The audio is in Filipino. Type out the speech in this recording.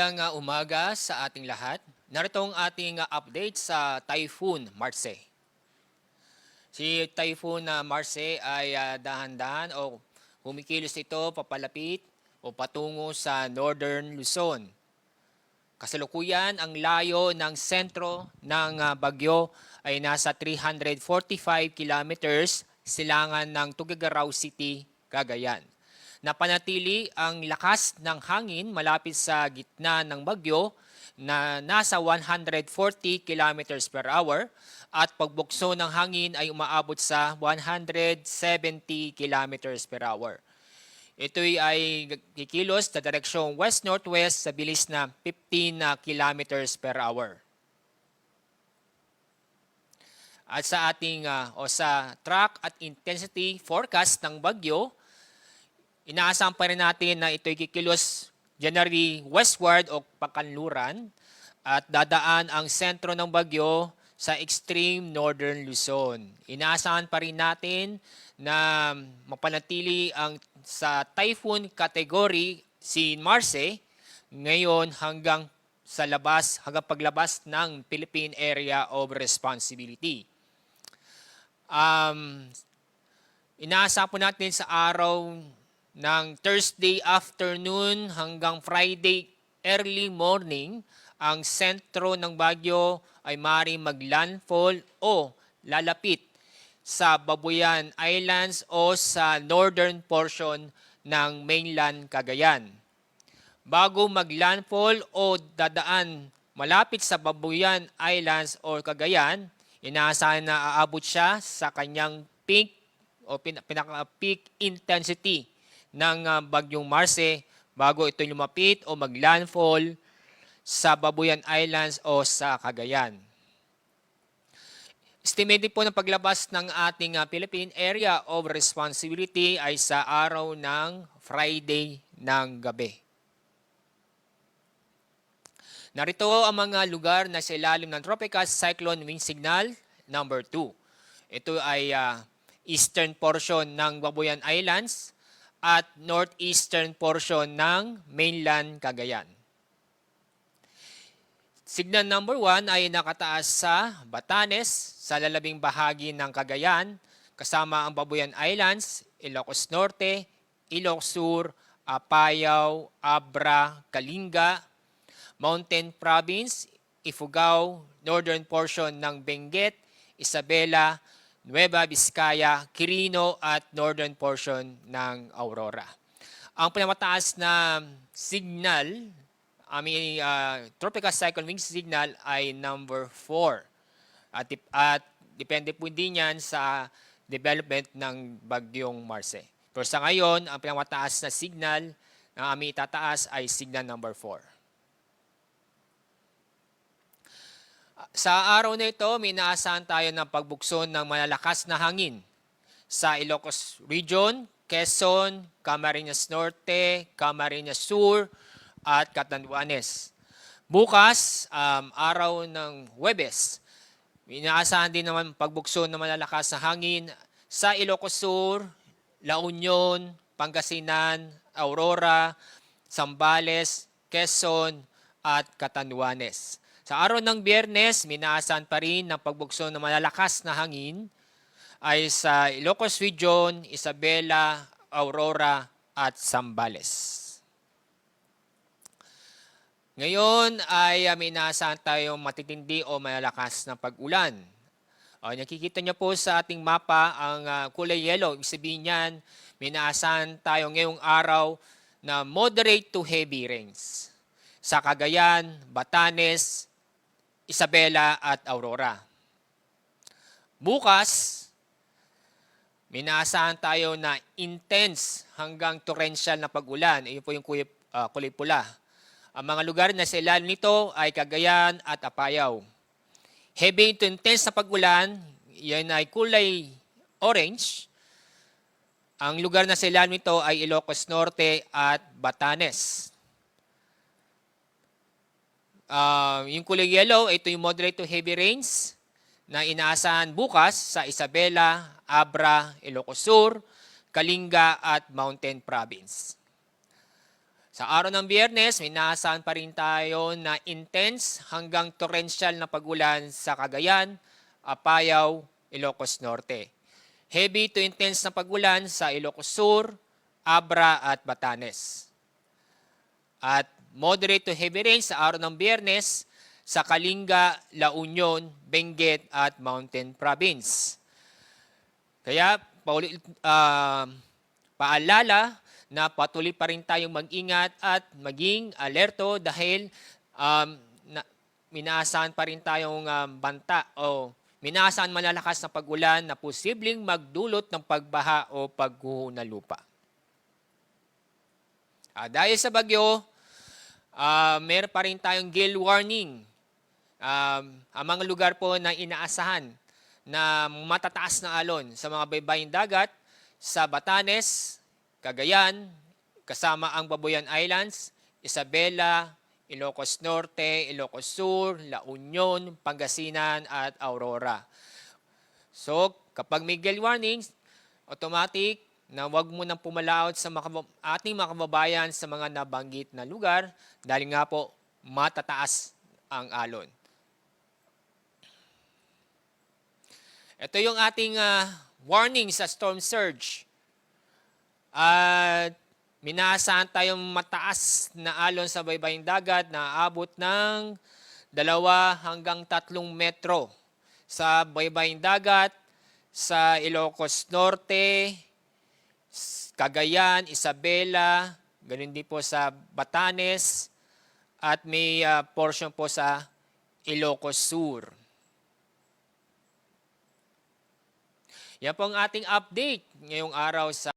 Magandang umaga sa ating lahat. Narito ang ating update sa Typhoon Marse. Si Typhoon Marse ay dahan-dahan o kumikilos ito papalapit o patungo sa Northern Luzon. Kasalukuyan, ang layo ng sentro ng bagyo ay nasa 345 kilometers silangan ng Tuguegarao City, Cagayan. Napanatili ang lakas ng hangin malapit sa gitna ng bagyo na nasa 140 kilometers per hour at pagbukso ng hangin ay umaabot sa 170 kilometers per hour. Ito ay kikilos sa direksyong west-northwest sa bilis na 15 kilometers per hour. At sa ating sa track at intensity forecast ng bagyo, inaasahan pa rin natin na ito'y kikilos generally westward o pakanluran at dadaan ang sentro ng bagyo sa extreme northern Luzon. Inaasahan pa rin natin na mapanatili ang sa typhoon category si Marse ngayon hanggang paglabas ng Philippine Area of Responsibility. Inaasahan po natin sa araw ng Thursday afternoon hanggang Friday early morning, ang sentro ng bagyo ay maaaring maglandfall o lalapit sa Babuyan Islands o sa northern portion ng mainland Cagayan. Bago maglandfall o dadaan malapit sa Babuyan Islands o Cagayan, inaasahan na aabot siya sa kanyang peak o pinaka-peak intensity ng bagyong Marse bago ito lumapit o maglandfall sa Babuyan Islands o sa Cagayan. Estimated po ng paglabas ng ating Philippine Area of Responsibility ay sa araw ng Friday ng gabi. Narito ang mga lugar na sa ilalim ng Tropical Cyclone Wind Signal number 2. Ito ay eastern portion ng Babuyan Islands at northeastern portion ng mainland Cagayan. Signal number 1 ay nakataas sa Batanes, sa lalabing bahagi ng Cagayan, kasama ang Babuyan Islands, Ilocos Norte, Ilocos Sur, Apayao, Abra, Kalinga, Mountain Province, Ifugao, northern portion ng Benguet, Isabela, Nueva Vizcaya, Quirino at northern portion ng Aurora. Ang pinamataas na signal, tropical cyclone wind signal ay number 4. At depende po din yan sa development ng bagyong Marse. Pero sa ngayon, ang pinamataas na signal na aming itataas ay signal number 4. Sa araw na ito, may inaasahan tayo ng pagbukso ng malalakas na hangin sa Ilocos Region, Quezon, Camarines Norte, Camarines Sur, at Catanduanes. Bukas, araw ng Huwebes, may inaasahan din naman pagbukso ng malalakas na hangin sa Ilocos Sur, La Union, Pangasinan, Aurora, Zambales, Quezon, at Catanduanes. Sa araw ng Biyernes, minaasahan pa rin ng pagbukso ng malalakas na hangin ay sa Ilocos Region, Isabela, Aurora at Zambales. Ngayon ay minaasahan tayong matitindi o malalakas na pag-ulan. Nakikita niyo po sa ating mapa ang kulay yellow. Ibig sabihin niyan, minaasahan tayo ngayong araw na moderate to heavy rains sa Cagayan, Batanes, Isabela at Aurora. Bukas, minaasahan tayo na intense hanggang torrential na pag-ulan. Iyon po yung kulay pula. Ang mga lugar na sa ilalim nito ay Cagayan at Apayao. Heavy to intense na pag-ulan, yan ay kulay orange. Ang lugar na sa ilalim nito ay Ilocos Norte at Batanes. Yung kulay yellow, ito yung moderate to heavy rains na inaasahan bukas sa Isabela, Abra, Ilocos Sur, Kalinga at Mountain Province. Sa araw ng Biyernes, may inaasahan pa rin tayo na intense hanggang torrential na pagulan sa Cagayan, Apayao, Ilocos Norte. Heavy to intense na pagulan sa Ilocos Sur, Abra at Batanes. At moderate to heavy rain sa araw ng Biyernes sa Kalinga, La Union, Benguet at Mountain Province. Kaya paalala na patuloy pa rin tayong mag-ingat at maging alerto dahil minaasahan pa rin tayong banta o minaasahan malalakas na pag-ulan na posibleng magdulot ng pagbaha o pagguho ng lupa. Dahil sa bagyo, meron pa rin tayong gale warning. Ang mga lugar po na inaasahan na matataas na alon sa mga baybaying dagat sa Batanes, Cagayan, kasama ang Babuyan Islands, Isabela, Ilocos Norte, Ilocos Sur, La Union, Pangasinan at Aurora. So, kapag may gale warnings, automatic na wag mo nang pumalaot sa ating mga kababayan sa mga nabanggit na lugar dahil nga po matataas ang alon. Ito yung ating warning sa storm surge. At minaasahan tayong mataas na alon sa baybaying dagat na aabot ng 2 hanggang 3 metro sa baybaying dagat sa Ilocos Norte, Cagayan, Isabela, ganun din po sa Batanes at may portion po sa Ilocos Sur. Yan po ang ating update ngayong araw sa